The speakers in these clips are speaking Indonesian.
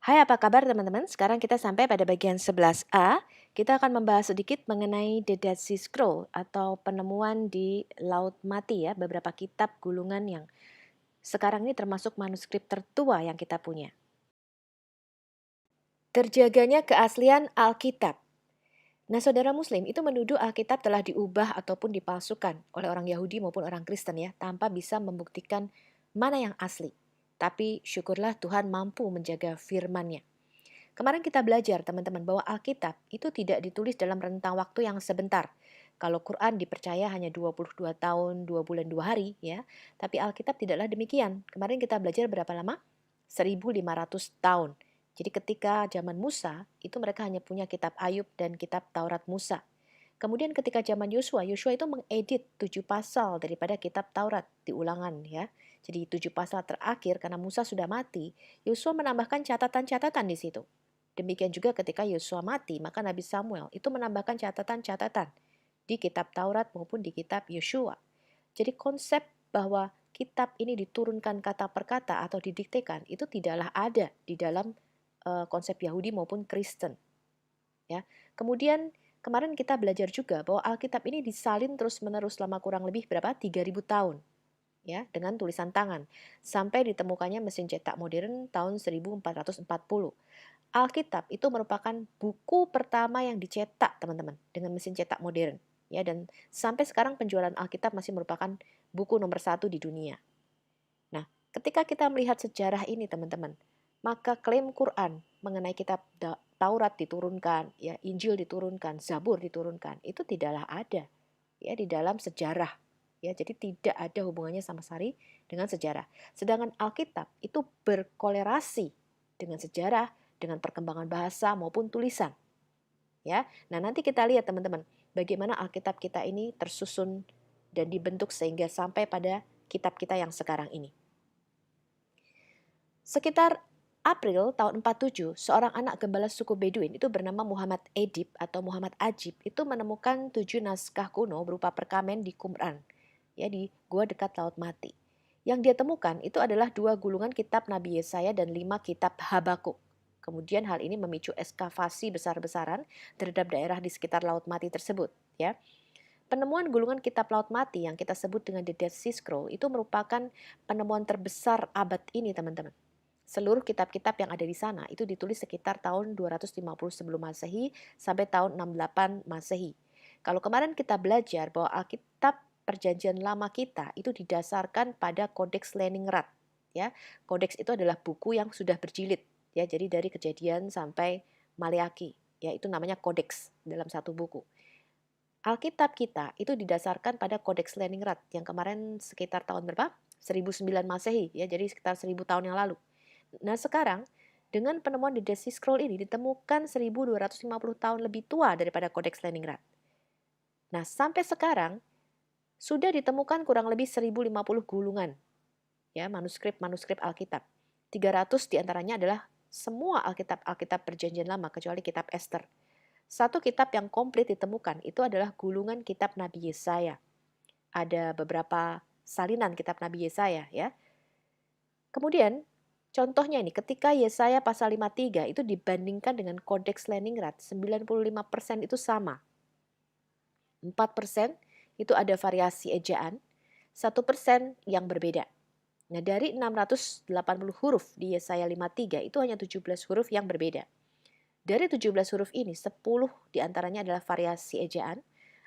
Hai, apa kabar teman-teman? Sekarang kita sampai pada bagian 11A. Kita akan membahas sedikit mengenai The Dead Sea Scroll atau penemuan di Laut Mati ya, beberapa kitab gulungan yang sekarang ini termasuk manuskrip tertua yang kita punya. Terjaganya keaslian Alkitab. Nah, saudara Muslim itu menuduh Alkitab telah diubah ataupun dipalsukan oleh orang Yahudi maupun orang Kristen ya, tanpa bisa membuktikan mana yang asli. Tapi syukurlah Tuhan mampu menjaga firman-Nya. Kemarin kita belajar teman-teman bahwa Alkitab itu tidak ditulis dalam rentang waktu yang sebentar. Kalau Quran dipercaya hanya 22 tahun, 2 bulan, 2 hari ya. Tapi Alkitab tidaklah demikian. Kemarin kita belajar berapa lama? 1500 tahun. Jadi ketika zaman Musa, itu mereka hanya punya kitab Ayub dan kitab Taurat Musa. Kemudian ketika zaman Yosua, Yosua itu mengedit 7 pasal daripada kitab Taurat di ulangan ya. Jadi 7 pasal terakhir karena Musa sudah mati, Yosua menambahkan catatan-catatan di situ. Demikian juga ketika Yosua mati, maka Nabi Samuel itu menambahkan catatan-catatan di kitab Taurat maupun di kitab Yosua. Jadi konsep bahwa kitab ini diturunkan kata per kata atau didiktekan itu tidaklah ada di dalam konsep Yahudi maupun Kristen. Ya. Kemudian kemarin kita belajar juga bahwa Alkitab ini disalin terus-menerus selama kurang lebih berapa? 3000 tahun. Ya, dengan tulisan tangan sampai ditemukannya mesin cetak modern tahun 1440. Alkitab itu merupakan buku pertama yang dicetak, teman-teman, dengan mesin cetak modern. Ya, dan sampai sekarang penjualan Alkitab masih merupakan buku nomor 1 di dunia. Nah, ketika kita melihat sejarah ini, teman-teman, maka klaim Quran mengenai kitab Taurat diturunkan, ya, Injil diturunkan, Zabur diturunkan, itu tidaklah ada ya di dalam sejarah. Ya, jadi tidak ada hubungannya sama sekali dengan sejarah. Sedangkan Alkitab itu berkolerasi dengan sejarah, dengan perkembangan bahasa maupun tulisan. Ya. Nah, nanti kita lihat teman-teman, bagaimana Alkitab kita ini tersusun dan dibentuk sehingga sampai pada kitab kita yang sekarang ini. Sekitar April tahun 47, seorang anak gembala suku Beduin itu bernama Muhammad Edip atau Muhammad Ajib itu menemukan 7 naskah kuno berupa perkamen di Qumran, ya di gua dekat Laut Mati. Yang dia temukan itu adalah 2 gulungan kitab Nabi Yesaya dan 5 kitab Habakuk. Kemudian hal ini memicu eskavasi besar-besaran terhadap daerah di sekitar Laut Mati tersebut, ya. Penemuan gulungan kitab Laut Mati yang kita sebut dengan The Dead Sea Scroll itu merupakan penemuan terbesar abad ini, teman-teman. Seluruh kitab-kitab yang ada di sana itu ditulis sekitar tahun 250 sebelum Masehi sampai tahun 68 Masehi. Kalau kemarin kita belajar bahwa Alkitab Perjanjian Lama kita itu didasarkan pada Kodeks Leningrad, ya. Kodeks itu adalah buku yang sudah berjilid, ya. Jadi dari Kejadian sampai Maleaki, ya, itu namanya kodeks dalam satu buku. Alkitab kita itu didasarkan pada Kodeks Leningrad yang kemarin sekitar tahun berapa? 1009 Masehi, ya. Jadi sekitar 1000 tahun yang lalu. Nah, sekarang dengan penemuan di Dead Sea Scroll ini ditemukan 1250 tahun lebih tua daripada Kodeks Leningrad. Nah, sampai sekarang sudah ditemukan kurang lebih 1050 gulungan ya, manuskrip Alkitab. 300 diantaranya adalah semua Alkitab Perjanjian Lama kecuali kitab Ester. Satu kitab yang komplit ditemukan itu adalah gulungan kitab Nabi Yesaya. Ada beberapa salinan kitab Nabi Yesaya ya. Kemudian contohnya ini, ketika Yesaya pasal 53 itu dibandingkan dengan Kodeks Leningrad, 95% itu sama. 4% itu ada variasi ejaan, 1% yang berbeda. Nah, dari 680 huruf di Yesaya 53 itu hanya 17 huruf yang berbeda. Dari 17 huruf ini, 10 diantaranya adalah variasi ejaan,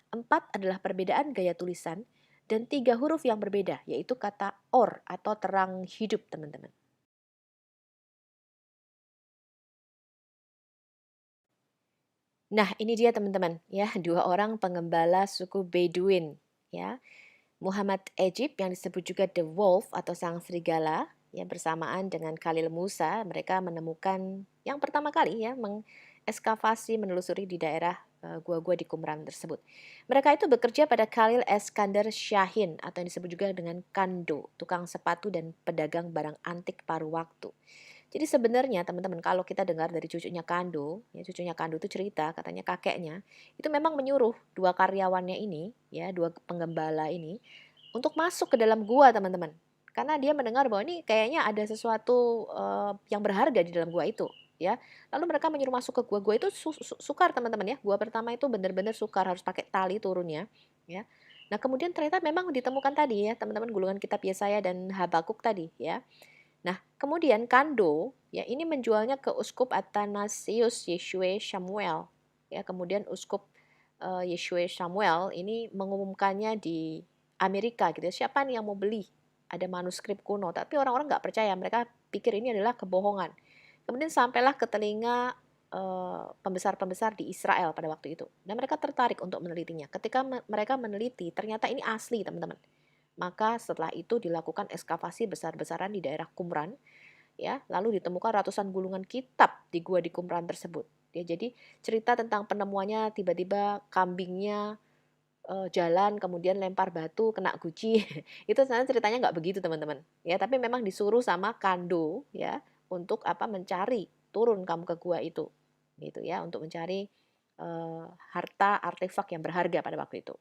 4 adalah perbedaan gaya tulisan, dan 3 huruf yang berbeda, yaitu kata or atau terang hidup, teman-teman. Nah, ini dia teman-teman ya, 2 orang pengembala suku Bedouin ya. Muhammad Ejib yang disebut juga The Wolf atau sang serigala ya, bersamaan dengan Khalil Musa, mereka menemukan yang pertama kali ya mengeskavasi menelusuri di daerah gua-gua di Qumran tersebut. Mereka itu bekerja pada Khalil Eskander Shahin atau yang disebut juga dengan Kando, tukang sepatu dan pedagang barang antik paruh waktu. Jadi sebenarnya teman-teman kalau kita dengar dari cucunya Kando, ya cucunya Kando itu cerita katanya kakeknya itu memang menyuruh 2 karyawannya ini, ya 2 penggembala ini untuk masuk ke dalam gua teman-teman. Karena dia mendengar bahwa ini kayaknya ada sesuatu yang berharga di dalam gua itu. ya. Lalu mereka menyuruh masuk ke gua itu sukar teman-teman ya. Gua pertama itu benar-benar sukar, harus pakai tali turunnya ya. Nah, kemudian ternyata memang ditemukan tadi ya, teman-teman, gulungan kitab Yesaya dan Habakuk tadi ya. Nah, kemudian Kando ya ini menjualnya ke Uskup Athanasius Yeshua Samuel ya. Kemudian Uskup Yeshua Samuel ini mengumumkannya di Amerika gitu ya. Siapa nih yang mau beli? Ada manuskrip kuno, tapi orang-orang nggak percaya. Mereka pikir ini adalah kebohongan. Kemudian sampailah ke telinga pembesar-pembesar di Israel pada waktu itu. Dan mereka tertarik untuk menelitinya. Ketika mereka meneliti, ternyata ini asli, teman-teman. Maka setelah itu dilakukan ekskavasi besar-besaran di daerah Qumran, ya, lalu ditemukan ratusan gulungan kitab di gua di Qumran tersebut. Ya, jadi cerita tentang penemuannya tiba-tiba kambingnya jalan kemudian lempar batu kena guci itu sebenarnya ceritanya nggak begitu teman-teman ya, tapi memang disuruh sama Kando ya untuk apa, mencari, turun kamu ke gua itu gitu ya, untuk mencari harta artefak yang berharga pada waktu itu.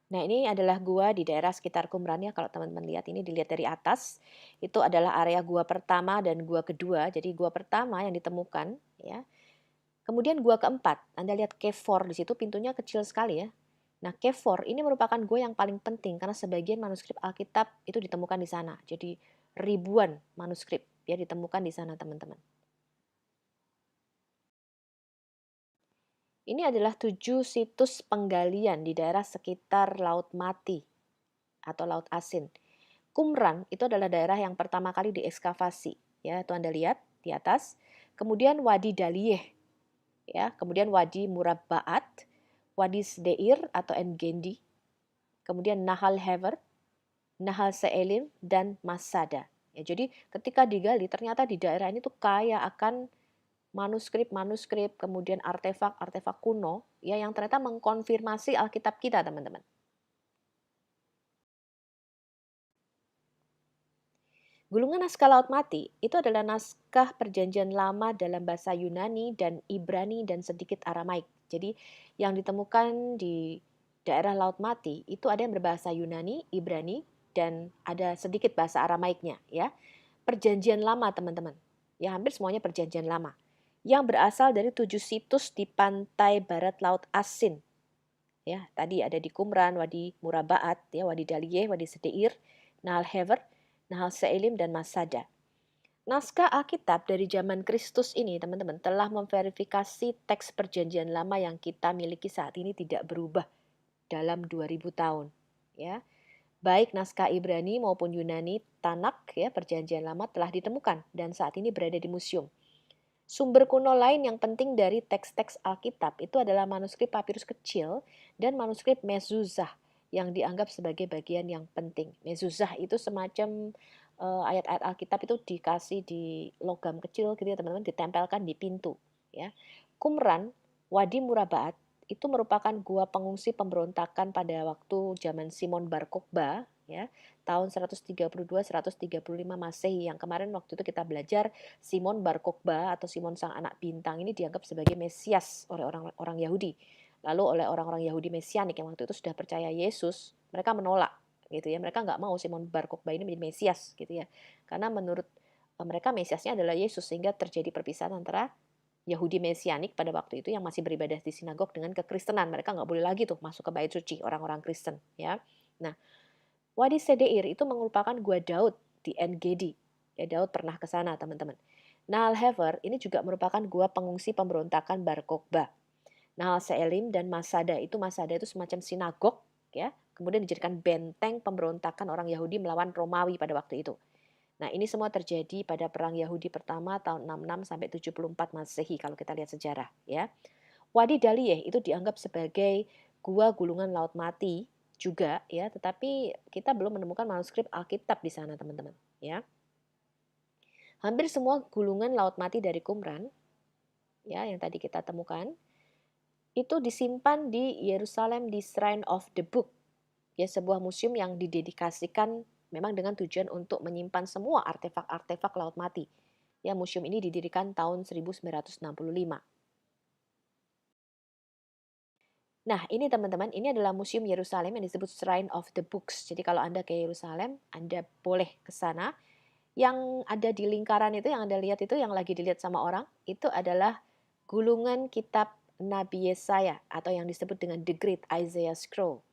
Nah, ini adalah gua di daerah sekitar Qumran ya, kalau teman-teman lihat ini, dilihat dari atas, itu adalah area gua pertama dan gua kedua. Jadi gua pertama yang ditemukan ya. Kemudian gua keempat, Anda lihat Kefor di situ, pintunya kecil sekali ya. Nah, Kefor ini merupakan gua yang paling penting karena sebagian manuskrip Alkitab itu ditemukan di sana. Jadi ribuan manuskrip ya ditemukan di sana, teman-teman. Ini adalah 7 situs penggalian di daerah sekitar Laut Mati atau Laut Asin. Qumran itu adalah daerah yang pertama kali diekskavasi, ya, itu Anda lihat di atas. Kemudian Wadi Daliyeh, ya, kemudian Wadi Murabbaat, Wadi Sdeir atau Engendi, kemudian Nahal Hever, Nahal Seelim, dan Masada. Ya, jadi ketika digali ternyata di daerah ini tuh kaya akan manuskrip-manuskrip, kemudian artefak-artefak kuno ya yang ternyata mengkonfirmasi Alkitab kita, teman-teman. Gulungan naskah Laut Mati itu adalah naskah perjanjian lama dalam bahasa Yunani dan Ibrani dan sedikit Aramaik. Jadi yang ditemukan di daerah Laut Mati itu ada yang berbahasa Yunani, Ibrani, dan ada sedikit bahasa Aramaiknya ya. Perjanjian lama, teman-teman. Ya, hampir semuanya perjanjian lama. Yang berasal dari 7 situs di pantai barat Laut Asin. Ya, tadi ada di Qumran, Wadi Murabaat, ya, Wadi Daliyeh, Wadi Sedeir, Nahal Hever, Nahal Seelim, dan Masada. Naskah Alkitab dari zaman Kristus ini, teman-teman, telah memverifikasi teks perjanjian lama yang kita miliki saat ini tidak berubah dalam 2000 tahun. Ya, baik naskah Ibrani maupun Yunani, Tanak, ya, perjanjian lama telah ditemukan dan saat ini berada di museum. Sumber kuno lain yang penting dari teks-teks Alkitab itu adalah manuskrip papirus kecil dan manuskrip mezuzah yang dianggap sebagai bagian yang penting. Mezuzah itu semacam ayat-ayat Alkitab itu dikasih di logam kecil gitu ya, teman-teman, ditempelkan di pintu ya. Qumran, Wadi Murabaat itu merupakan gua pengungsi pemberontakan pada waktu zaman Simon Bar Kokhba ya, tahun 132-135 Masehi, yang kemarin waktu itu kita belajar Simon Bar Kokhba atau Simon sang anak bintang ini dianggap sebagai Mesias oleh orang-orang Yahudi. Lalu oleh orang-orang Yahudi Mesianik yang waktu itu sudah percaya Yesus, mereka menolak gitu ya. Mereka nggak mau Simon Bar Kokhba ini menjadi Mesias gitu ya. Karena menurut mereka Mesiasnya adalah Yesus, sehingga terjadi perpisahan antara Yahudi Mesianik pada waktu itu yang masih beribadah di sinagog dengan kekristenan. Mereka nggak boleh lagi tuh masuk ke bait suci, orang-orang Kristen ya. Nah, Wadi Sedeir itu merupakan gua Daud di En Gedi. Ya, Daud pernah ke sana, teman-teman. Nahal Hever ini juga merupakan gua pengungsi pemberontakan Bar Kokhba. Nahal Seelim dan Masada itu semacam sinagog ya. Kemudian dijadikan benteng pemberontakan orang Yahudi melawan Romawi pada waktu itu. Nah, ini semua terjadi pada perang Yahudi pertama tahun 66 sampai 74 Masehi kalau kita lihat sejarah ya. Wadi Daliyeh itu dianggap sebagai gua gulungan Laut Mati juga ya, tetapi kita belum menemukan manuskrip Alkitab di sana, teman-teman ya. Hampir semua gulungan Laut Mati dari Qumran ya yang tadi kita temukan itu disimpan di Yerusalem di Shrine of the Book, ya, sebuah museum yang didedikasikan memang dengan tujuan untuk menyimpan semua artefak-artefak Laut Mati. Ya, museum ini didirikan tahun 1965. Nah, ini teman-teman, ini adalah Museum Yerusalem yang disebut Shrine of the Books. Jadi kalau Anda ke Yerusalem, Anda boleh ke sana. Yang ada di lingkaran itu, yang Anda lihat itu, yang lagi dilihat sama orang, itu adalah gulungan kitab Nabi Yesaya atau yang disebut dengan The Great Isaiah Scroll.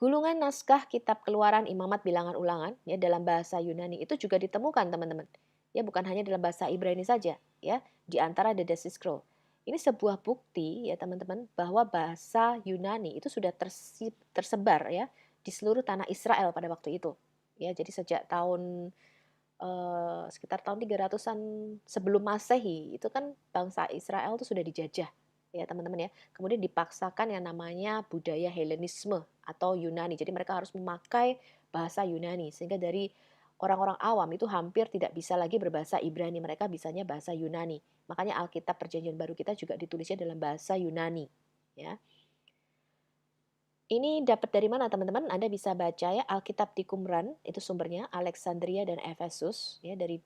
Gulungan naskah kitab Keluaran, Imamat, Bilangan, Ulangan ya dalam bahasa Yunani itu juga ditemukan, teman-teman. Ya, bukan hanya dalam bahasa Ibrani saja, ya, di antara The Dead Sea Scroll. Ini sebuah bukti ya, teman-teman, bahwa bahasa Yunani itu sudah tersebar ya di seluruh tanah Israel pada waktu itu. Ya, jadi sejak sekitar tahun 300-an sebelum Masehi, itu kan bangsa Israel itu sudah dijajah ya, teman-teman ya. Kemudian dipaksakan yang namanya budaya Helenisme atau Yunani. Jadi mereka harus memakai bahasa Yunani sehingga dari orang-orang awam itu hampir tidak bisa lagi berbahasa Ibrani, mereka bisanya bahasa Yunani. Makanya Alkitab Perjanjian Baru kita juga ditulisnya dalam bahasa Yunani, ya. Ini dapat dari mana, teman-teman? Anda bisa baca ya, Alkitab di Qumran, itu sumbernya Alexandria dan Efesus ya, dari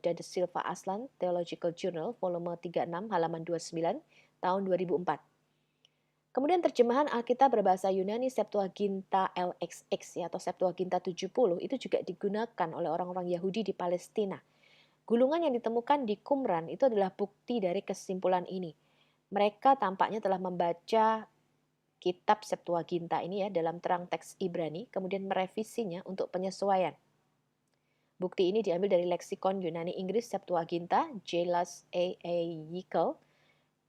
Dade Silva Aslan Theological Journal volume 36 halaman 29 tahun 2004. Kemudian terjemahan Alkitab berbahasa Yunani Septuaginta LXX ya, atau Septuaginta 70 itu juga digunakan oleh orang-orang Yahudi di Palestina. Gulungan yang ditemukan di Qumran itu adalah bukti dari kesimpulan ini. Mereka tampaknya telah membaca kitab Septuaginta ini ya dalam terang teks Ibrani, kemudian merevisinya untuk penyesuaian. Bukti ini diambil dari leksikon Yunani Inggris Septuaginta, Jelas A.A. Yickel,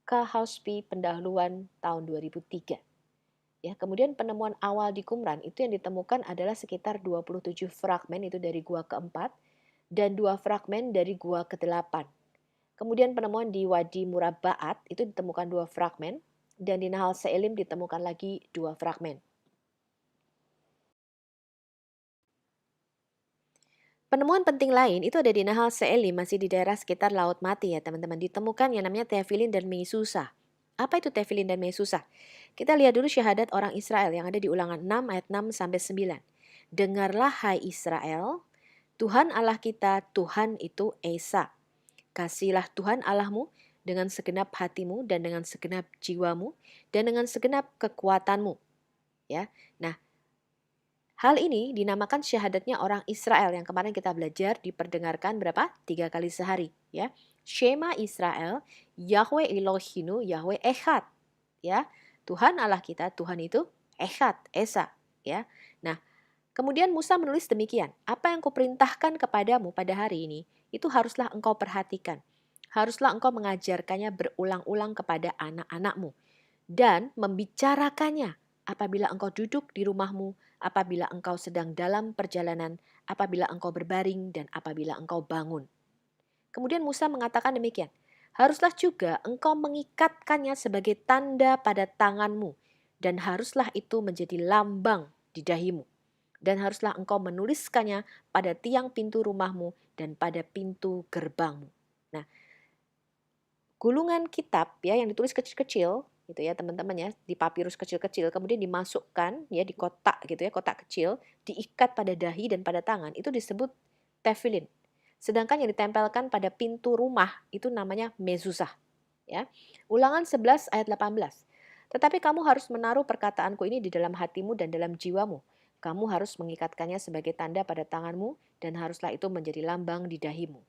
K. Houspy, pendahuluan tahun 2003. Ya, kemudian penemuan awal di Qumran itu yang ditemukan adalah sekitar 27 fragmen itu dari gua keempat dan 2 fragmen dari gua ke-8. Kemudian penemuan di Wadi Murabbaat itu ditemukan 2 fragmen dan di Nahal Seelim ditemukan lagi 2 fragmen. Penemuan penting lain itu ada di Nahal Seelim, masih di daerah sekitar Laut Mati ya, teman-teman. Ditemukan yang namanya Tefilin dan Mesusa. Apa itu Tefilin dan Mesusa? Kita lihat dulu syahadat orang Israel yang ada di Ulangan 6 ayat 6 sampai 9. Dengarlah hai Israel, Tuhan Allah kita, Tuhan itu Esa. Kasihilah Tuhan Allahmu dengan segenap hatimu dan dengan segenap jiwamu dan dengan segenap kekuatanmu. Ya. Nah, hal ini dinamakan syahadatnya orang Israel yang kemarin kita belajar diperdengarkan berapa? 3 kali sehari, ya. Shema Israel, Yahweh Elohinu, Yahweh Echad, ya. Tuhan Allah kita, Tuhan itu Echad, Esa, ya. Nah, kemudian Musa menulis demikian, apa yang kuperintahkan kepadamu pada hari ini, itu haruslah engkau perhatikan. Haruslah engkau mengajarkannya berulang-ulang kepada anak-anakmu dan membicarakannya apabila engkau duduk di rumahmu, apabila engkau sedang dalam perjalanan, apabila engkau berbaring, dan apabila engkau bangun. Kemudian Musa mengatakan demikian, haruslah juga engkau mengikatkannya sebagai tanda pada tanganmu, dan haruslah itu menjadi lambang di dahimu. Dan haruslah engkau menuliskannya pada tiang pintu rumahmu dan pada pintu gerbangmu. Nah, gulungan kitab ya yang ditulis kecil-kecil gitu ya, teman-teman ya, di papirus kecil-kecil kemudian dimasukkan ya di kotak gitu ya, kotak kecil, diikat pada dahi dan pada tangan, itu disebut tefilin. Sedangkan yang ditempelkan pada pintu rumah itu namanya mezuzah ya. Ulangan 11 ayat 18. Tetapi kamu harus menaruh perkataanku ini di dalam hatimu dan dalam jiwamu. Kamu harus mengikatkannya sebagai tanda pada tanganmu dan haruslah itu menjadi lambang di dahimu.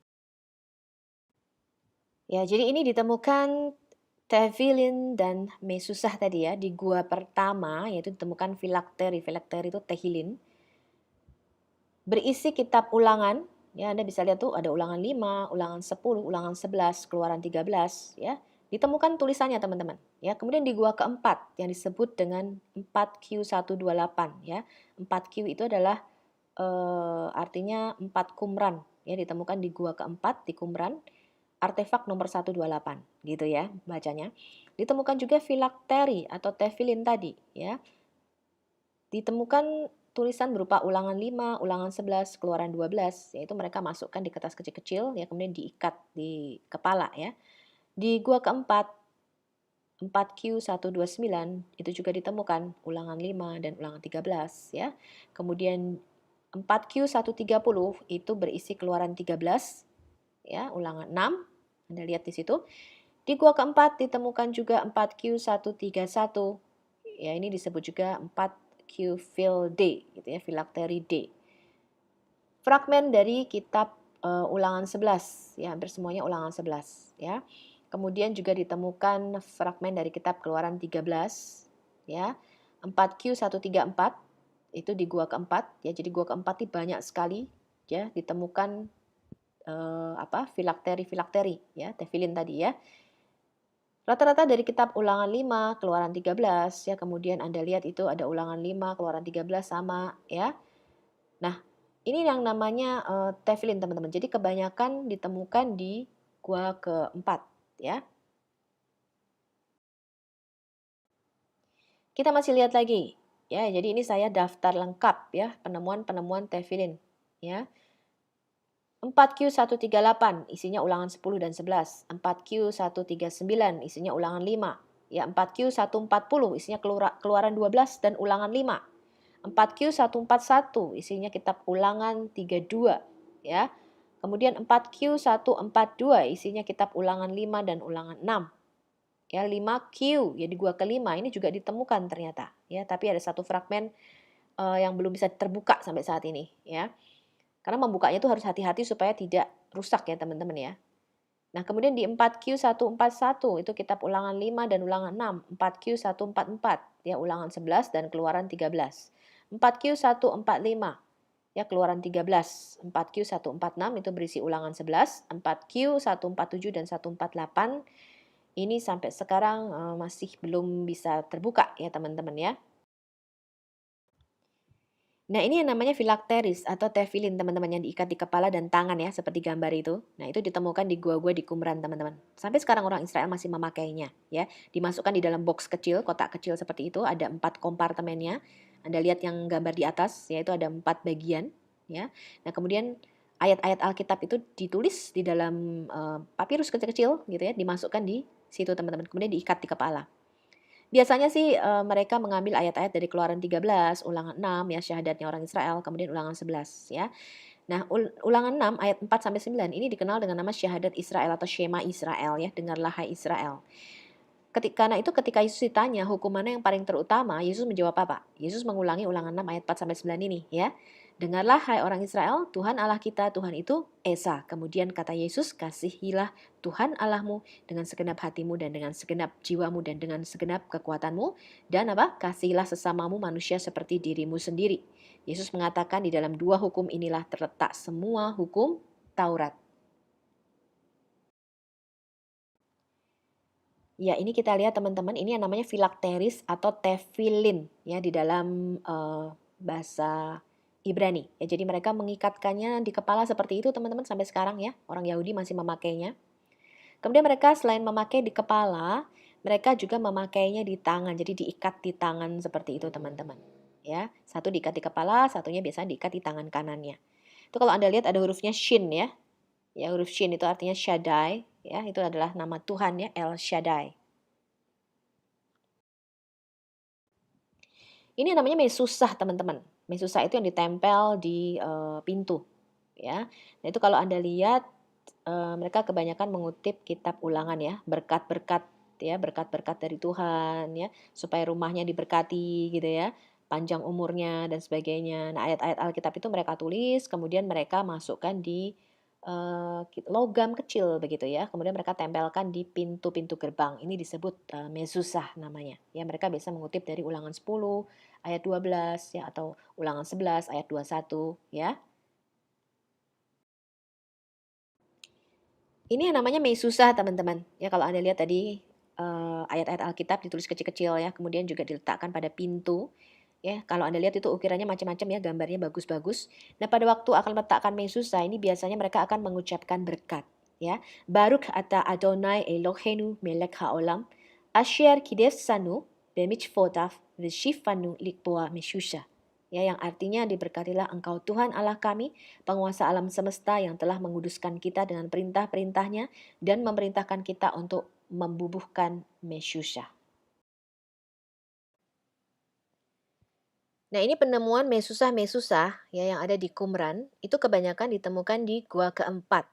Ya, jadi ini ditemukan Tefilin dan Mesusah tadi ya di gua pertama, yaitu ditemukan filakteri. Filakteri itu tehilin. Berisi kitab ulangan, ya Anda bisa lihat tuh ada ulangan 5, ulangan 10, ulangan 11, keluaran 13 ya. Ditemukan tulisannya teman-teman. Ya, kemudian di gua keempat yang disebut dengan 4Q128 ya. 4Q itu adalah artinya 4 Qumran ya, ditemukan di gua keempat di Qumran. Artefak nomor 128 gitu ya bacanya. Ditemukan juga filakteri atau tefilin tadi ya. Ditemukan tulisan berupa ulangan 5, ulangan 11, keluaran 12, yaitu mereka masukkan di kertas kecil-kecil ya kemudian diikat di kepala ya. Di gua keempat 4Q129 itu juga ditemukan ulangan 5 dan ulangan 13 ya. Kemudian 4Q130 itu berisi keluaran 13 ya, ulangan 6. Anda lihat di situ. Di gua keempat ditemukan juga 4Q131. Ya, ini disebut juga Q-Phil D, gitu ya, filakteri D. Fragmen dari kitab Ulangan 11, ya, hampir semuanya Ulangan 11, ya. Kemudian juga ditemukan fragmen dari kitab Keluaran 13, ya. 4Q134 itu di gua keempat, ya. Jadi gua keempat ini banyak sekali, ya, ditemukan filakteri, ya, tefilin tadi, ya. Rata-rata dari kitab Ulangan 5, Keluaran 13, ya. Kemudian Anda lihat itu ada Ulangan 5, Keluaran 13 sama, ya. Nah, ini yang namanya tefilin, teman-teman. Jadi kebanyakan ditemukan di gua keempat, ya. Kita masih lihat lagi, ya. Jadi ini saya daftar lengkap, ya, penemuan-penemuan tefilin, ya. 4Q138 isinya Ulangan 10 dan 11, 4Q139 isinya Ulangan 5, ya, 4Q140 isinya Keluaran 12 dan Ulangan 5. 4Q141 isinya kitab Ulangan 32, ya. Kemudian 4Q142 isinya kitab Ulangan 5 dan Ulangan 6. Ya, 5Q, ya, di gua kelima ini juga ditemukan ternyata, ya, tapi ada satu fragmen yang belum bisa terbuka sampai saat ini, ya. Karena membukanya itu harus hati-hati supaya tidak rusak, ya, teman-teman, ya. Nah, kemudian di 4Q141 itu kitab Ulangan 5 dan Ulangan 6, 4Q144 ya Ulangan 11 dan Keluaran 13. 4Q145 ya Keluaran 13, 4Q146 itu berisi Ulangan 11, 4Q147 dan 148 ini sampai sekarang masih belum bisa terbuka, ya, teman-teman, ya. Nah, ini yang namanya filakteris atau tefilin, teman-teman, yang diikat di kepala dan tangan, ya, seperti gambar itu. Nah, itu ditemukan di gua-gua di Qumran, teman-teman. Sampai sekarang orang Israel masih memakainya, ya. Dimasukkan di dalam box kecil, kotak kecil seperti itu, ada 4 kompartemennya. Anda lihat yang gambar di atas, yaitu ada 4 bagian, ya. Nah, kemudian ayat-ayat Alkitab itu ditulis di dalam papirus kecil-kecil, gitu ya, dimasukkan di situ, teman-teman. Kemudian diikat di kepala. Biasanya sih mereka mengambil ayat-ayat dari Keluaran 13, Ulangan 6 ya syahadatnya orang Israel, kemudian Ulangan 11 ya. Nah, Ulangan 6 ayat 4 sampai 9 ini dikenal dengan nama syahadat Israel atau Shema Israel ya, dengarlah hai Israel. Karena itu ketika Yesus ditanya hukum mana yang paling terutama, Yesus menjawab apa? Yesus mengulangi Ulangan 6 ayat 4 sampai 9 ini ya. Dengarlah hai orang Israel, Tuhan Allah kita, Tuhan itu Esa. Kemudian kata Yesus, kasihilah Tuhan Allahmu dengan segenap hatimu dan dengan segenap jiwamu dan dengan segenap kekuatanmu. Dan apa? Kasihilah sesamamu manusia seperti dirimu sendiri. Yesus mengatakan di dalam 2 hukum inilah terletak semua hukum Taurat. Ya, ini kita lihat teman-teman, ini yang namanya filakteris atau tefilin ya di dalam bahasa Ibrani. Ya, jadi mereka mengikatkannya di kepala seperti itu teman-teman sampai sekarang ya. Orang Yahudi masih memakainya. Kemudian mereka selain memakai di kepala, mereka juga memakainya di tangan. Jadi diikat di tangan seperti itu teman-teman. Ya, satu diikat di kepala, satunya biasanya diikat di tangan kanannya. Itu kalau Anda lihat ada hurufnya Shin ya. Ya, huruf Shin itu artinya Shaddai ya, itu adalah nama Tuhan ya, El Shaddai. Ini namanya mesusah teman-teman. Mesusah itu yang ditempel di pintu, ya. Nah itu kalau Anda lihat mereka kebanyakan mengutip kitab Ulangan ya, berkat-berkat ya, berkat-berkat dari Tuhan ya, supaya rumahnya diberkati gitu ya, panjang umurnya dan sebagainya. Nah ayat-ayat Alkitab itu mereka tulis, kemudian mereka masukkan di logam kecil begitu ya. Kemudian mereka tempelkan di pintu-pintu gerbang. Ini disebut mezuzah namanya. Ya, mereka bisa mengutip dari Ulangan 10 ayat 12 ya atau Ulangan 11 ayat 21 ya. Ini yang namanya mezuzah teman-teman. Ya, kalau Anda lihat tadi ayat-ayat Alkitab ditulis kecil-kecil ya, kemudian juga diletakkan pada pintu. Ya, kalau Anda lihat itu ukirannya macam-macam ya, gambarnya bagus-bagus. Nah, pada waktu akan meletakkan mezuzah ini biasanya mereka akan mengucapkan berkat, ya. Baruch ata Adonai Eloheinu melech haolam, asher kidesanu bemitzvotav v'shifanu likboa mezuzah. Ya, yang artinya diberkatilah engkau Tuhan Allah kami, penguasa alam semesta yang telah menguduskan kita dengan perintah-perintahnya dan memerintahkan kita untuk membubuhkan mezuzah. Nah, ini penemuan mezuzah ya yang ada di Qumran, itu kebanyakan ditemukan di gua keempat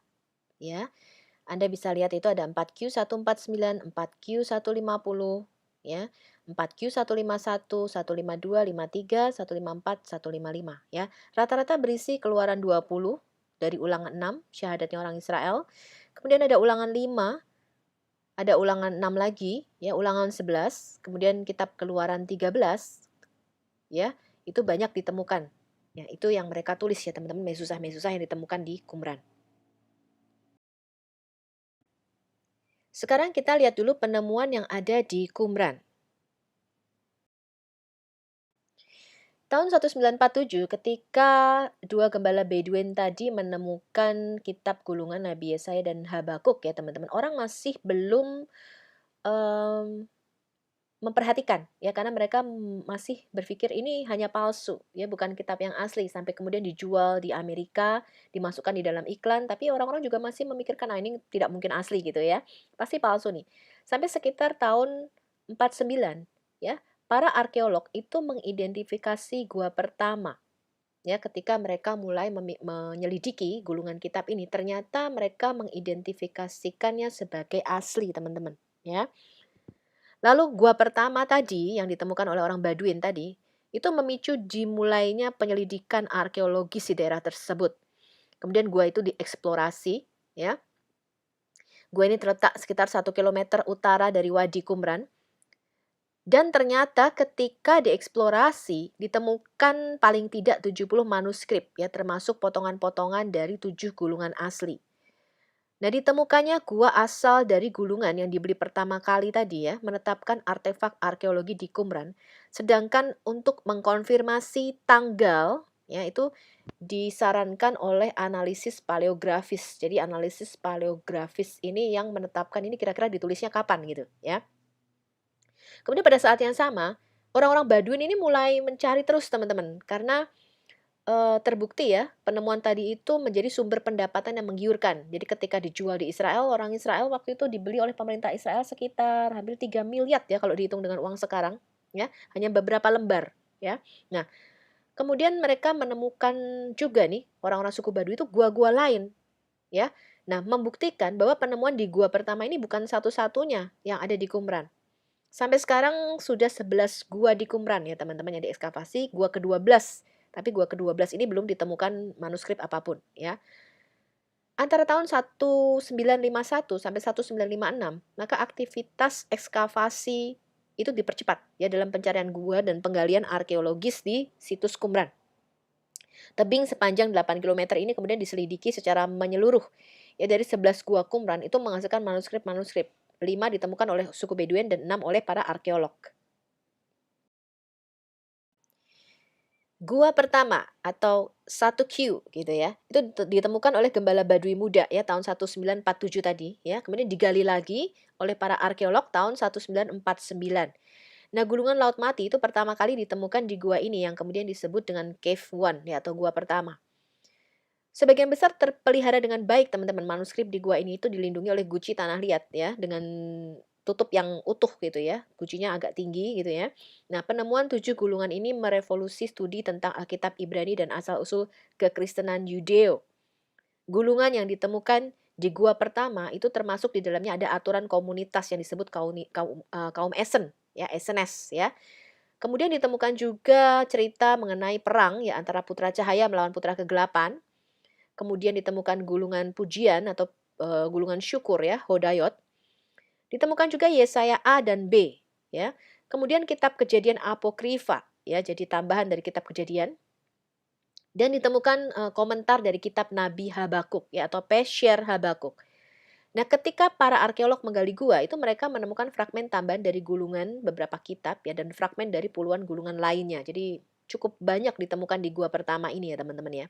ya. Anda bisa lihat itu ada 4Q149, 4Q150 ya. 4Q 151, 152, 53, 154, 155 ya. Rata-rata berisi Keluaran 20 dari Ulangan 6, syahadatnya orang Israel. Kemudian ada Ulangan 5, ada Ulangan 6 lagi, ya, Ulangan 11, kemudian kitab Keluaran 13, ya. Itu banyak ditemukan. Ya, itu yang mereka tulis ya teman-teman, mezuzah-mezuzah yang ditemukan di Qumran. Sekarang kita lihat dulu penemuan yang ada di Qumran. Tahun 1947 ketika dua gembala Bedouin tadi menemukan kitab gulungan Nabi Yesaya dan Habakuk ya teman-teman. Orang masih belum memperhatikan ya karena mereka masih berpikir ini hanya palsu ya bukan kitab yang asli sampai kemudian dijual di Amerika, dimasukkan di dalam iklan tapi orang-orang juga masih memikirkan ini tidak mungkin asli gitu ya. Pasti palsu nih. Sampai sekitar tahun 49 ya, para arkeolog itu mengidentifikasi gua pertama. Ya, ketika mereka mulai menyelidiki gulungan kitab ini, ternyata mereka mengidentifikasikannya sebagai asli, teman-teman, ya. Lalu gua pertama tadi yang ditemukan oleh orang Baduin tadi, itu memicu dimulainya penyelidikan arkeologis di daerah tersebut. Kemudian gua itu dieksplorasi, ya. Gua ini terletak sekitar 1 kilometer utara dari Wadi Qumran. Dan ternyata ketika dieksplorasi ditemukan paling tidak 70 manuskrip ya termasuk potongan-potongan dari 7 gulungan asli. Nah, ditemukannya gua asal dari gulungan yang dibeli pertama kali tadi ya, menetapkan artefak arkeologi di Qumran. Sedangkan untuk mengkonfirmasi tanggal, ya itu disarankan oleh analisis paleografis. Jadi analisis paleografis ini yang menetapkan ini kira-kira ditulisnya kapan gitu ya. Kemudian pada saat yang sama, orang-orang Baduin ini mulai mencari terus teman-teman, karena terbukti ya, penemuan tadi itu menjadi sumber pendapatan yang menggiurkan. Jadi ketika dijual di Israel, orang Israel waktu itu dibeli oleh pemerintah Israel sekitar hampir 3 miliar ya kalau dihitung dengan uang sekarang, ya, hanya beberapa lembar, ya. Nah, kemudian mereka menemukan juga nih, orang-orang suku Baduy itu gua-gua lain, ya. Nah, membuktikan bahwa penemuan di gua pertama ini bukan satu-satunya yang ada di Qumran. Sampai sekarang sudah 11 gua di Qumran ya teman-teman yang diekskavasi, gua ke-12. Tapi gua ke-12 ini belum ditemukan manuskrip apapun ya. Antara tahun 1951 sampai 1956, maka aktivitas ekskavasi itu dipercepat ya dalam pencarian gua dan penggalian arkeologis di situs Qumran. Tebing sepanjang 8 km ini kemudian diselidiki secara menyeluruh. Ya dari 11 gua Qumran itu menghasilkan manuskrip-manuskrip. 5 ditemukan oleh suku Bedouin dan 6 oleh para arkeolog. Gua pertama atau 1Q gitu ya, itu ditemukan oleh gembala Baduy muda ya tahun 1947 tadi ya, kemudian digali lagi oleh para arkeolog tahun 1949. Nah, gulungan Laut Mati itu pertama kali ditemukan di gua ini yang kemudian disebut dengan Cave One ya atau gua pertama. Sebagian besar terpelihara dengan baik teman-teman, manuskrip di gua ini itu dilindungi oleh guci tanah liat ya, dengan tutup yang utuh gitu ya, gucinya agak tinggi gitu ya. Nah, penemuan 7 gulungan ini merevolusi studi tentang Alkitab Ibrani dan asal-usul kekristenan Yudeo. Gulungan yang ditemukan di gua pertama itu termasuk di dalamnya ada aturan komunitas yang disebut kaum Esen ya, Esenes ya. Kemudian ditemukan juga cerita mengenai perang ya antara putra cahaya melawan putra kegelapan. Kemudian ditemukan gulungan pujian atau gulungan syukur ya, Hodayot. Ditemukan juga Yesaya A dan B ya. Kemudian kitab Kejadian Apokrifa ya, jadi tambahan dari kitab Kejadian. Dan ditemukan komentar dari kitab Nabi Habakuk ya atau Pesher Habakuk. Nah, ketika para arkeolog menggali gua itu mereka menemukan fragmen tambahan dari gulungan beberapa kitab ya dan fragmen dari puluhan gulungan lainnya. Jadi cukup banyak ditemukan di gua pertama ini ya teman-teman ya.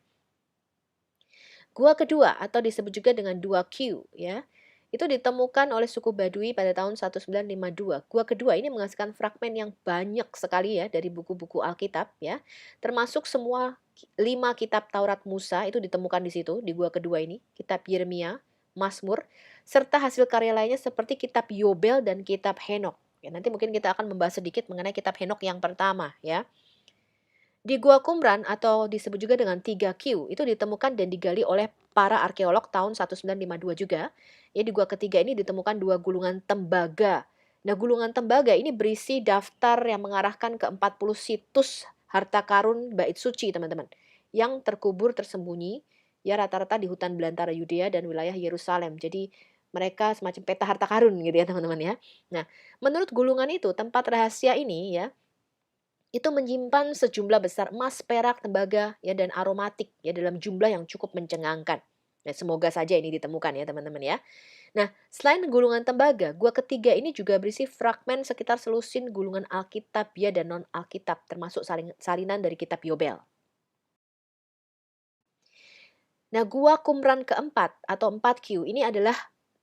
Gua kedua atau disebut juga dengan 2Q ya. Itu ditemukan oleh suku Baduy pada tahun 1952. Gua kedua ini menghasilkan fragmen yang banyak sekali ya dari buku-buku Alkitab ya. Termasuk semua 5 kitab Taurat Musa itu ditemukan di situ di gua kedua ini, kitab Yeremia, Mazmur, serta hasil karya lainnya seperti kitab Yobel dan kitab Henok. Ya, nanti mungkin kita akan membahas sedikit mengenai kitab Henok yang pertama ya. Di Gua Qumran atau disebut juga dengan 3Q itu ditemukan dan digali oleh para arkeolog tahun 1952 juga. Ya, di gua ketiga ini ditemukan 2 gulungan tembaga Nah, gulungan tembaga ini berisi daftar yang mengarahkan ke 40 situs harta karun bait suci, teman-teman, yang terkubur tersembunyi, ya rata-rata di hutan belantara Yudea dan wilayah Yerusalem. Jadi mereka semacam peta harta karun gitu ya, teman-teman ya. Nah, menurut gulungan itu, tempat rahasia ini ya, itu menyimpan sejumlah besar emas, perak, tembaga, ya dan aromatik ya dalam jumlah yang cukup mencengangkan. Ya, semoga saja ini ditemukan ya, teman-teman ya. Nah, selain gulungan tembaga, gua ketiga ini juga berisi fragmen sekitar selusin gulungan Alkitabiah dan non-Alkitab, termasuk salinan dari kitab Yobel. Nah, gua Qumran keempat atau 4Q ini adalah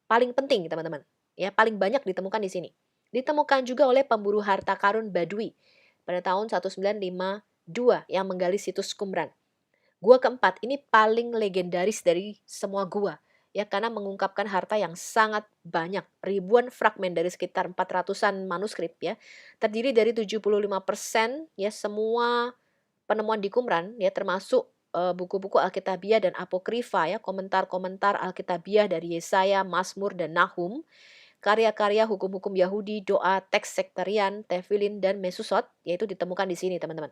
paling penting, teman-teman. Ya, paling banyak ditemukan di sini. Ditemukan juga oleh pemburu harta karun Badui pada tahun 1952 yang menggali situs Qumran. Gua keempat ini paling legendaris dari semua gua, ya karena mengungkapkan harta yang sangat banyak, ribuan fragmen dari sekitar 400-an manuskrip ya. Terdiri dari 75% ya semua penemuan di Qumran ya termasuk buku-buku Alkitabiah dan Apokrifa ya, komentar-komentar Alkitabiah dari Yesaya, Mazmur dan Nahum, karya-karya hukum-hukum Yahudi, doa, teks sektarian, tefilin dan mesusot yaitu ditemukan di sini, teman-teman.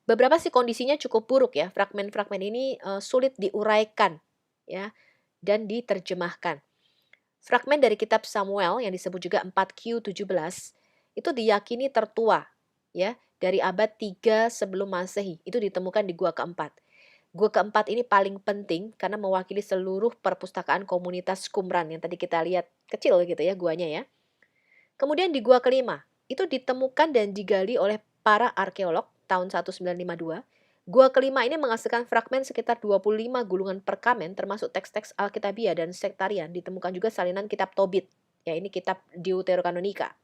Beberapa sih kondisinya cukup buruk ya, fragmen-fragmen ini sulit diuraikan ya dan diterjemahkan. Fragmen dari kitab Samuel yang disebut juga 4Q17 itu diyakini tertua ya dari abad 3 sebelum Masehi. Itu ditemukan di gua keempat. Gua keempat ini paling penting karena mewakili seluruh perpustakaan komunitas Qumran yang tadi kita lihat kecil gitu ya guanya ya. Kemudian di gua kelima, itu ditemukan dan digali oleh para arkeolog tahun 1952. Gua kelima ini menghasilkan fragmen sekitar 25 gulungan perkamen termasuk teks-teks Alkitabiah dan sektarian. Ditemukan juga salinan kitab Tobit, ya ini kitab Deuterokanonika.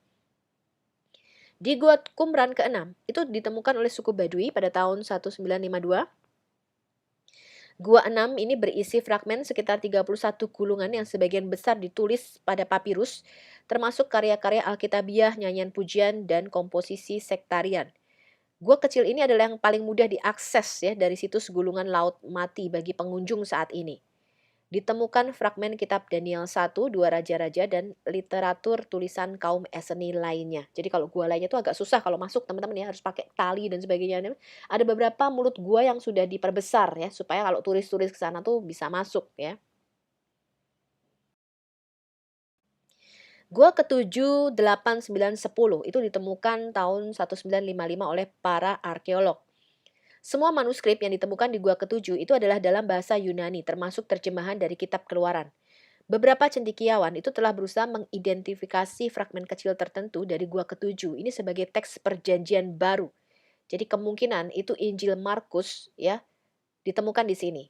Di Gua Qumran ke-6, itu ditemukan oleh suku Badui pada tahun 1952. Gua 6 ini berisi fragmen sekitar 31 gulungan yang sebagian besar ditulis pada papirus, termasuk karya-karya Alkitabiah, nyanyian pujian, dan komposisi sektarian. Gua kecil ini adalah yang paling mudah diakses ya dari situs gulungan Laut Mati bagi pengunjung saat ini. Ditemukan fragmen kitab Daniel 1, Dua Raja-Raja, dan literatur tulisan kaum Eseni lainnya. Jadi kalau gua lainnya itu agak susah kalau masuk, teman-teman ya, harus pakai tali dan sebagainya. Ada beberapa mulut gua yang sudah diperbesar ya, supaya kalau turis-turis ke sana tuh bisa masuk ya. Gua ke-7, 8, 9, 10 itu ditemukan tahun 1955 oleh para arkeolog. Semua manuskrip yang ditemukan di gua ke-7 itu adalah dalam bahasa Yunani, termasuk terjemahan dari kitab Keluaran. Beberapa cendekiawan itu telah berusaha mengidentifikasi fragmen kecil tertentu dari gua ke-7 ini sebagai teks perjanjian baru. Jadi kemungkinan itu Injil Markus ya ditemukan di sini.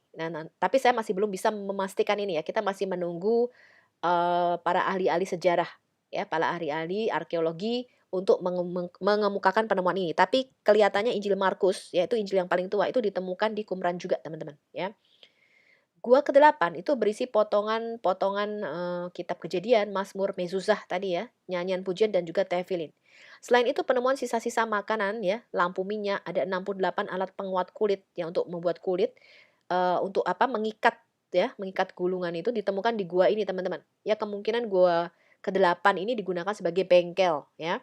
Tapi saya masih belum bisa memastikan ini ya. Kita masih menunggu para ahli-ahli sejarah ya, para ahli-ahli arkeologi untuk mengemukakan penemuan ini. Tapi kelihatannya Injil Markus, yaitu Injil yang paling tua itu ditemukan di Qumran juga, teman-teman ya. Gua ke-8 itu berisi potongan-potongan, kitab Kejadian, Mazmur, Mezuzah tadi ya, nyanyian pujian dan juga tefilin. Selain itu penemuan sisa-sisa makanan ya, lampu minyak, ada 68 alat penguat kulit ya untuk membuat kulit, untuk apa, mengikat ya, mengikat gulungan itu ditemukan di gua ini teman-teman. Ya kemungkinan gua ke-8 ini digunakan sebagai bengkel ya.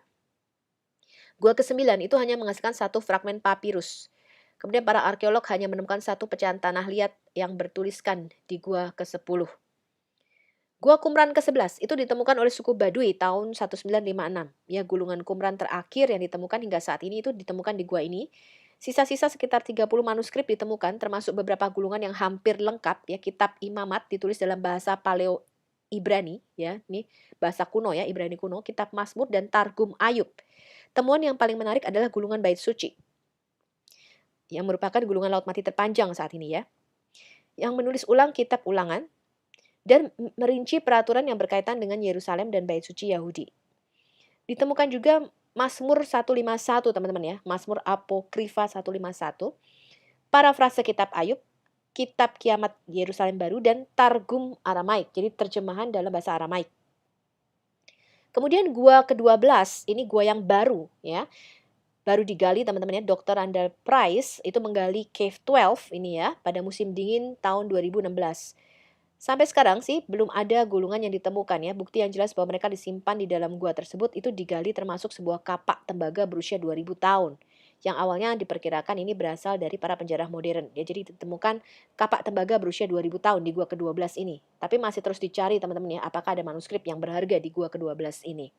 Gua ke-9 itu hanya menghasilkan satu fragmen papirus. Kemudian para arkeolog hanya menemukan satu pecahan tanah liat yang bertuliskan di gua ke-10. Gua Qumran ke-11 itu ditemukan oleh suku Baduy tahun 1956. Ya, gulungan Qumran terakhir yang ditemukan hingga saat ini itu ditemukan di gua ini. Sisa-sisa sekitar 30 manuskrip ditemukan termasuk beberapa gulungan yang hampir lengkap ya, kitab Imamat ditulis dalam bahasa Paleo Ibrani ya, ini bahasa kuno ya, Ibrani kuno, kitab Mazmur dan Targum Ayub. Temuan yang paling menarik adalah gulungan bait suci yang merupakan gulungan laut mati terpanjang saat ini ya, yang menulis ulang kitab Ulangan dan merinci peraturan yang berkaitan dengan Yerusalem dan bait suci Yahudi. Ditemukan juga Mazmur 151 teman-teman ya, Mazmur Apokrifa 151, parafrase kitab Ayub, kitab Kiamat Yerusalem Baru dan Targum Aramaik, jadi terjemahan dalam bahasa Aramaik. Kemudian gua ke-12, ini gua yang baru ya. Baru digali teman-teman ya, Dr. Randall Price itu menggali Cave 12 ini ya pada musim dingin tahun 2016. Sampai sekarang sih belum ada gulungan yang ditemukan ya. Bukti yang jelas bahwa mereka disimpan di dalam gua tersebut itu digali termasuk sebuah kapak tembaga berusia 2000 tahun. Yang awalnya diperkirakan ini berasal dari para penjara modern. Ya, jadi ditemukan kapak tembaga berusia 2000 tahun di gua ke-12 ini. Tapi masih terus dicari teman-teman ya, apakah ada manuskrip yang berharga di gua ke-12 ini.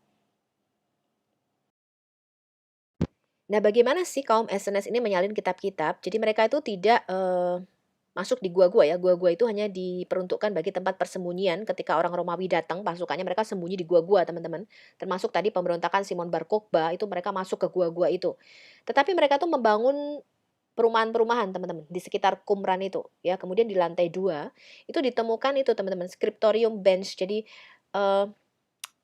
Nah, bagaimana sih kaum SNS ini menyalin kitab-kitab? Jadi mereka itu tidak masuk di gua-gua ya. Gua-gua itu hanya diperuntukkan bagi tempat persembunyian ketika orang Romawi datang, pasukannya mereka sembunyi di gua-gua, teman-teman. Termasuk tadi pemberontakan Simon Bar Kokhba, itu mereka masuk ke gua-gua itu. Tetapi mereka tuh membangun perumahan-perumahan, teman-teman, di sekitar Qumran itu, ya. Kemudian di lantai 2 itu ditemukan itu, teman-teman, scriptorium bench. Jadi, eee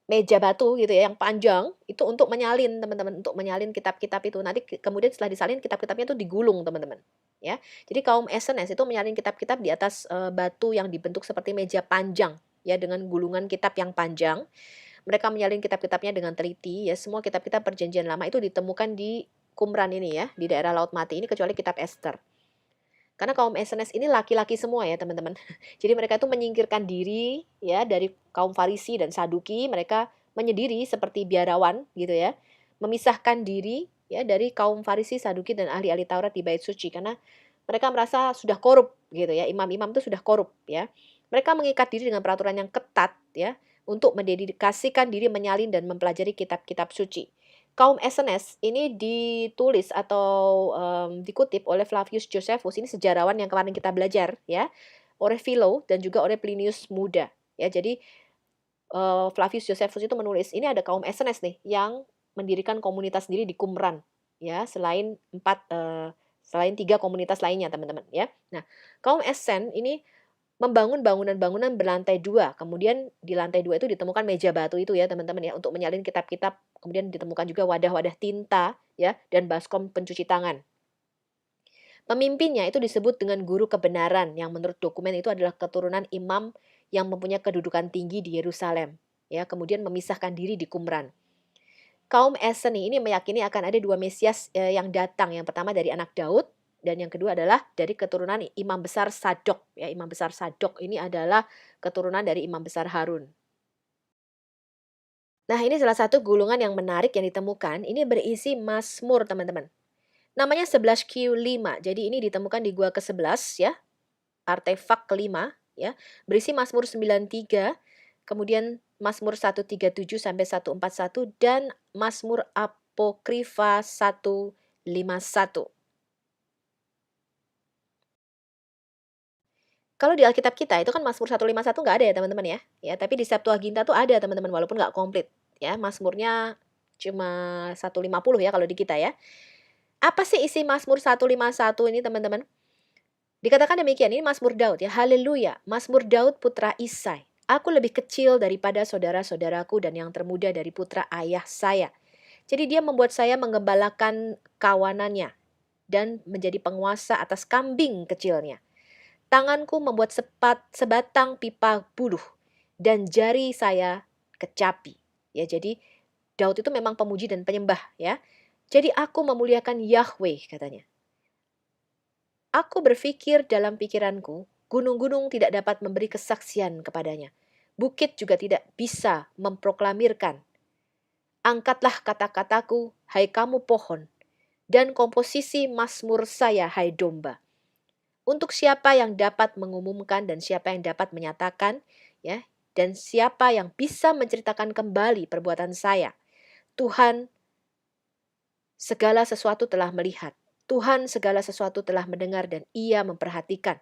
meja batu gitu ya, yang panjang, itu untuk menyalin teman-teman, untuk menyalin kitab-kitab itu. Nanti kemudian setelah disalin kitab-kitabnya itu digulung teman-teman, ya. Jadi kaum SNS itu menyalin kitab-kitab di atas, batu yang dibentuk seperti meja panjang, ya, dengan gulungan kitab yang panjang. Mereka menyalin kitab-kitabnya dengan teliti, ya, semua kitab-kitab Perjanjian Lama itu ditemukan di Qumran ini ya, di daerah Laut Mati ini kecuali kitab Ester. Karena kaum SNS ini laki-laki semua ya teman-teman. Jadi mereka itu menyingkirkan diri ya dari kaum Farisi dan Saduki, mereka menyendiri seperti biarawan gitu ya. Memisahkan diri ya dari kaum Farisi, Saduki dan ahli-ahli Taurat di bait suci karena mereka merasa sudah korup gitu ya. Imam-imam itu sudah korup ya. Mereka mengikat diri dengan peraturan yang ketat ya untuk mendedikasikan diri menyalin dan mempelajari kitab-kitab suci. Kaum SNS ini ditulis atau, dikutip oleh Flavius Josephus, ini sejarawan yang kemarin kita belajar ya, oleh Philo dan juga oleh Plinius Muda. Ya, jadi, Flavius Josephus itu menulis, ini ada kaum SNS nih yang mendirikan komunitas sendiri di Qumran, ya, selain 3 komunitas lainnya teman-teman ya. Nah, kaum SN ini membangun bangunan-bangunan berlantai 2, kemudian di lantai 2 itu ditemukan meja batu itu ya teman-teman ya, untuk menyalin kitab-kitab, kemudian ditemukan juga wadah-wadah tinta ya, dan baskom pencuci tangan. Pemimpinnya itu disebut dengan guru kebenaran yang menurut dokumen itu adalah keturunan imam yang mempunyai kedudukan tinggi di Yerusalem. Ya, kemudian memisahkan diri di Qumran. Kaum Eseni ini meyakini akan ada 2 Mesias, yang datang. Yang pertama dari anak Daud dan yang kedua adalah dari keturunan Imam Besar Sadok. Ya, Imam Besar Sadok ini adalah keturunan dari Imam Besar Harun. Nah, ini salah satu gulungan yang menarik yang ditemukan. Ini berisi Mazmur, teman-teman. Namanya 11Q5. Jadi ini ditemukan di gua ke-11 ya, artefak kelima ya. Berisi Mazmur 93, kemudian Mazmur 137 sampai 141 dan Mazmur Apokrifa 151. Kalau di Alkitab kita itu kan Mazmur 151 nggak ada ya teman-teman ya. Ya, tapi di Septuaginta tuh ada teman-teman walaupun nggak komplit ya. Mazmurnya cuma 150 ya kalau di kita ya. Apa sih isi Mazmur 151 ini teman-teman? Dikatakan demikian, ini Mazmur Daud ya. Haleluya, Mazmur Daud putra Isai. Aku lebih kecil daripada saudara-saudaraku dan yang termuda dari putra ayah saya. Jadi dia membuat saya menggembalakan kawanannya dan menjadi penguasa atas kambing kecilnya. Tanganku membuat sebatang pipa buluh dan jari saya kecapi. Ya, jadi Daud itu memang pemuji dan penyembah ya. Jadi aku memuliakan Yahweh katanya. Aku berpikir dalam pikiranku, gunung-gunung tidak dapat memberi kesaksian kepadanya. Bukit juga tidak bisa memproklamirkan. Angkatlah kata-kataku, hai kamu pohon, dan komposisi Mazmur saya, hai domba. Untuk siapa yang dapat mengumumkan dan siapa yang dapat menyatakan, ya, dan siapa yang bisa menceritakan kembali perbuatan saya. Tuhan segala sesuatu telah melihat. Tuhan segala sesuatu telah mendengar dan ia memperhatikan.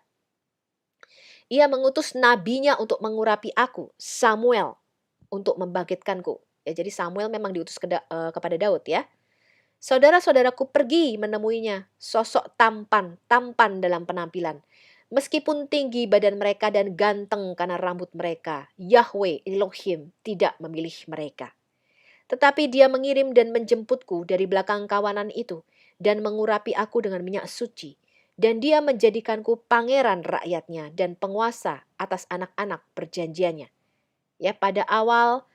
Ia mengutus nabinya untuk mengurapi aku, Samuel, untuk membangkitkanku. Ya, jadi Samuel memang diutus kepada Daud ya. Saudara-saudaraku pergi menemuinya, sosok tampan dalam penampilan. Meskipun tinggi badan mereka dan ganteng karena rambut mereka, Yahweh Elohim tidak memilih mereka. Tetapi dia mengirim dan menjemputku dari belakang kawanan itu dan mengurapi aku dengan minyak suci. Dan dia menjadikanku pangeran rakyatnya dan penguasa atas anak-anak perjanjiannya. Ya, pada awal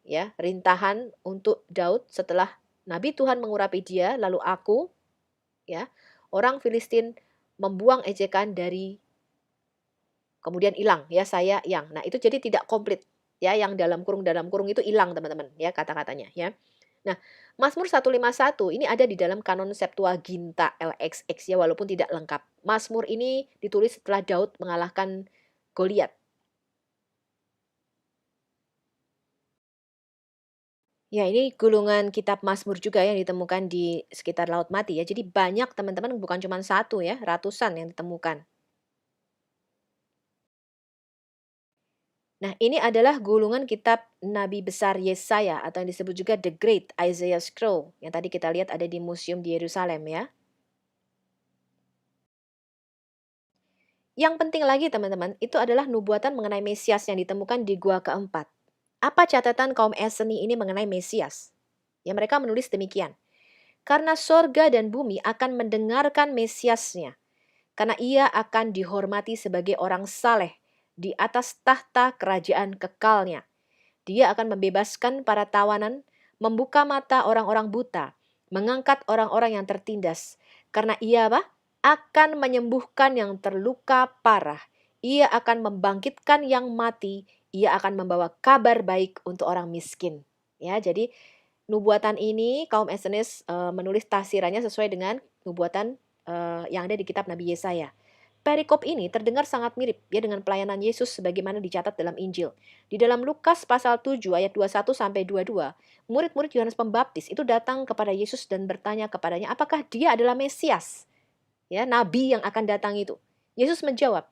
ya, rintahan untuk Daud setelah Nabi Tuhan mengurapi dia, lalu aku, ya, orang Filistin membuang ejekan dari kemudian hilang ya saya yang. Nah, itu jadi tidak komplit ya, yang dalam kurung itu hilang teman-teman ya kata-katanya ya. Nah, Mazmur 151 ini ada di dalam kanon Septuaginta LXX ya, walaupun tidak lengkap. Mazmur ini ditulis setelah Daud mengalahkan Goliat. Ya, ini gulungan kitab Mazmur juga yang ditemukan di sekitar Laut Mati ya. Jadi banyak teman-teman, bukan cuma satu ya, ratusan yang ditemukan. Nah, ini adalah gulungan kitab Nabi besar Yesaya atau yang disebut juga The Great Isaiah Scroll yang tadi kita lihat ada di museum di Yerusalem ya. Yang penting lagi teman-teman, itu adalah nubuatan mengenai Mesias yang ditemukan di gua keempat. Apa catatan kaum Eseni ini mengenai Mesias? Ya, mereka menulis demikian. Karena sorga dan bumi akan mendengarkan Mesiasnya, karena ia akan dihormati sebagai orang saleh di atas tahta kerajaan kekalnya. Dia akan membebaskan para tawanan, membuka mata orang-orang buta, mengangkat orang-orang yang tertindas. Karena ia apa? Akan menyembuhkan yang terluka parah. Ia akan membangkitkan yang mati. Ia akan membawa kabar baik untuk orang miskin. Ya, jadi nubuatan ini kaum Essenes menulis tafsirannya sesuai dengan nubuatan yang ada di kitab Nabi Yesaya. Perikop ini terdengar sangat mirip ya dengan pelayanan Yesus sebagaimana dicatat dalam Injil. Di dalam Lukas pasal 7 ayat 21 sampai 22, murid-murid Yohanes Pembaptis itu datang kepada Yesus dan bertanya kepadanya, apakah dia adalah Mesias? Ya, nabi yang akan datang itu. Yesus menjawab,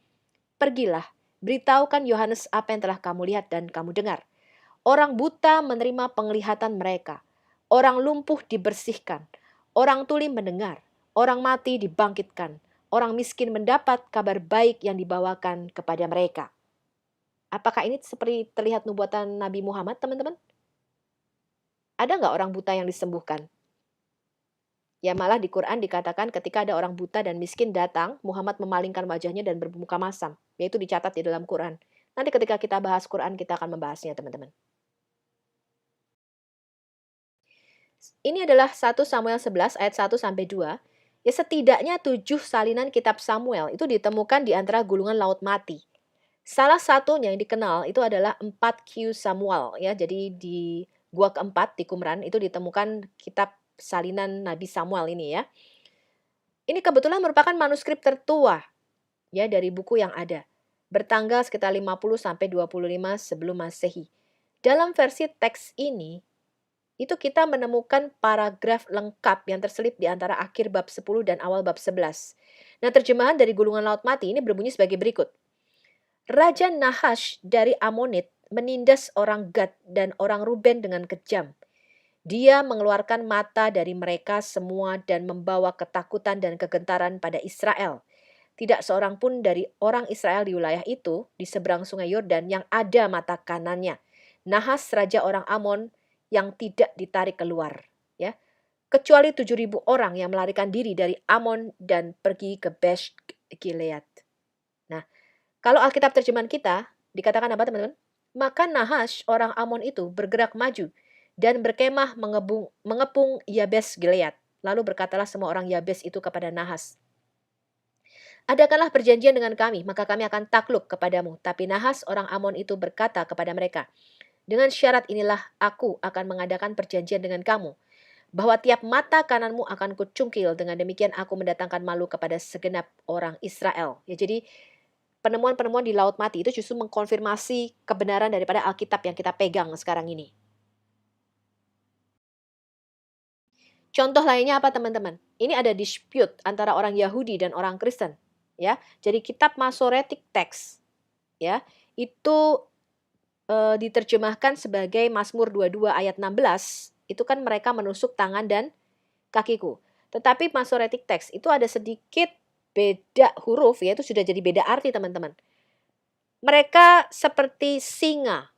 "Pergilah, beritahukan Yohanes apa yang telah kamu lihat dan kamu dengar. Orang buta menerima penglihatan mereka. Orang lumpuh dibersihkan. Orang tuli mendengar. Orang mati dibangkitkan. Orang miskin mendapat kabar baik yang dibawakan kepada mereka." Apakah ini seperti terlihat nubuatan Nabi Muhammad, teman-teman? Ada nggak orang buta yang disembuhkan? Ya, malah di Quran dikatakan ketika ada orang buta dan miskin datang, Muhammad memalingkan wajahnya dan bermuka masam. Yaitu dicatat di dalam Quran. Nanti ketika kita bahas Quran, kita akan membahasnya, teman-teman. Ini adalah 1 Samuel 11 ayat 1 sampai 2. Ya, setidaknya 7 salinan kitab Samuel itu ditemukan di antara gulungan Laut Mati. Salah satunya yang dikenal itu adalah 4Q Samuel ya. Jadi di gua keempat di Qumran itu ditemukan kitab salinan Nabi Samuel ini ya. Ini kebetulan merupakan manuskrip tertua ya dari buku yang ada. Bertanggal sekitar 50 sampai 25 sebelum Masehi. Dalam versi teks ini itu kita menemukan paragraf lengkap yang terselip di antara akhir bab 10 dan awal bab 11. Nah, terjemahan dari Gulungan Laut Mati ini berbunyi sebagai berikut. Raja Nahash dari Amonit menindas orang Gad dan orang Ruben dengan kejam. Dia mengeluarkan mata dari mereka semua dan membawa ketakutan dan kegentaran pada Israel. Tidak seorang pun dari orang Israel di wilayah itu, di seberang sungai Yordan, yang ada mata kanannya. Nahas, raja orang Amon, yang tidak ditarik keluar. Ya, kecuali 7.000 orang yang melarikan diri dari Amon dan pergi ke Besh Gilead. Nah, kalau Alkitab terjemahan kita, dikatakan apa teman-teman? Maka Nahash, orang Amon itu bergerak maju dan berkemah mengepung Yabes Gilead. Lalu berkatalah semua orang Yabes itu kepada Nahas, "Adakanlah perjanjian dengan kami, maka kami akan takluk kepadamu." Tapi Nahas, orang Amon itu berkata kepada mereka, "Dengan syarat inilah aku akan mengadakan perjanjian dengan kamu, bahwa tiap mata kananmu akan kucungkil, dengan demikian aku mendatangkan malu kepada segenap orang Israel." Ya, jadi penemuan-penemuan di Laut Mati itu justru mengkonfirmasi kebenaran daripada Alkitab yang kita pegang sekarang ini. Contoh lainnya apa teman-teman? Ini ada dispute antara orang Yahudi dan orang Kristen. Ya, jadi kitab Masoretic Text ya itu diterjemahkan sebagai Mazmur 22 ayat 16. Itu kan mereka menusuk tangan dan kakiku. Tetapi Masoretic Text itu ada sedikit beda huruf ya, itu sudah jadi beda arti teman-teman. Mereka seperti singa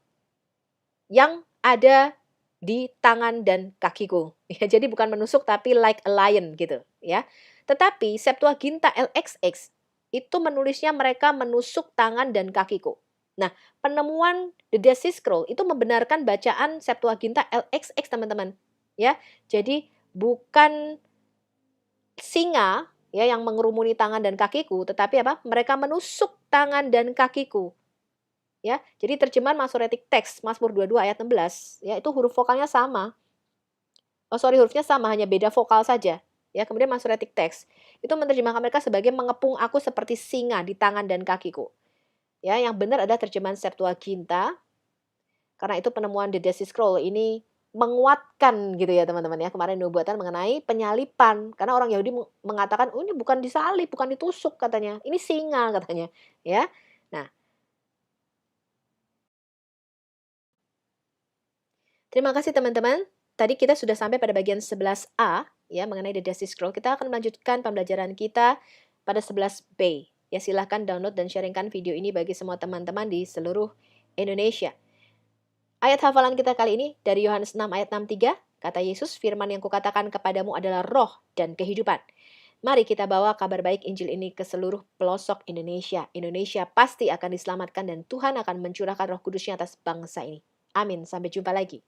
yang ada di tangan dan kakiku. Ya, jadi bukan menusuk tapi like a lion gitu ya. Tetapi Septuaginta LXX itu menulisnya mereka menusuk tangan dan kakiku. Nah, penemuan The Dead Sea Scroll itu membenarkan bacaan Septuaginta LXX teman-teman. Ya, jadi bukan singa ya, yang mengerumuni tangan dan kakiku, tetapi apa? Mereka menusuk tangan dan kakiku. Ya, jadi terjemahan Masoretic Text Mazmur 22 ayat 16, ya itu huruf vokalnya sama. Oh sorry, hurufnya sama, hanya beda vokal saja. Ya, kemudian Masoretic Text itu menerjemahkan mereka sebagai mengepung aku seperti singa di tangan dan kakiku. Ya, yang benar adalah terjemahan Septuaginta. Karena itu penemuan The Dead Sea Scroll ini menguatkan gitu ya teman-teman ya, kemarin nubuatan mengenai penyalipan. Karena orang Yahudi mengatakan, "Oh, ini bukan disalib, bukan ditusuk," katanya. "Ini singa," katanya, ya. Nah, terima kasih teman-teman. Tadi kita sudah sampai pada bagian 11A ya mengenai The Dead Sea Scroll. Kita akan melanjutkan pembelajaran kita pada 11B. Ya silahkan download dan sharingkan video ini bagi semua teman-teman di seluruh Indonesia. Ayat hafalan kita kali ini dari Yohanes 6 ayat 63. Kata Yesus, firman yang kukatakan kepadamu adalah roh dan kehidupan. Mari kita bawa kabar baik Injil ini ke seluruh pelosok Indonesia. Indonesia pasti akan diselamatkan dan Tuhan akan mencurahkan Roh Kudus-Nya atas bangsa ini. Amin. Sampai jumpa lagi.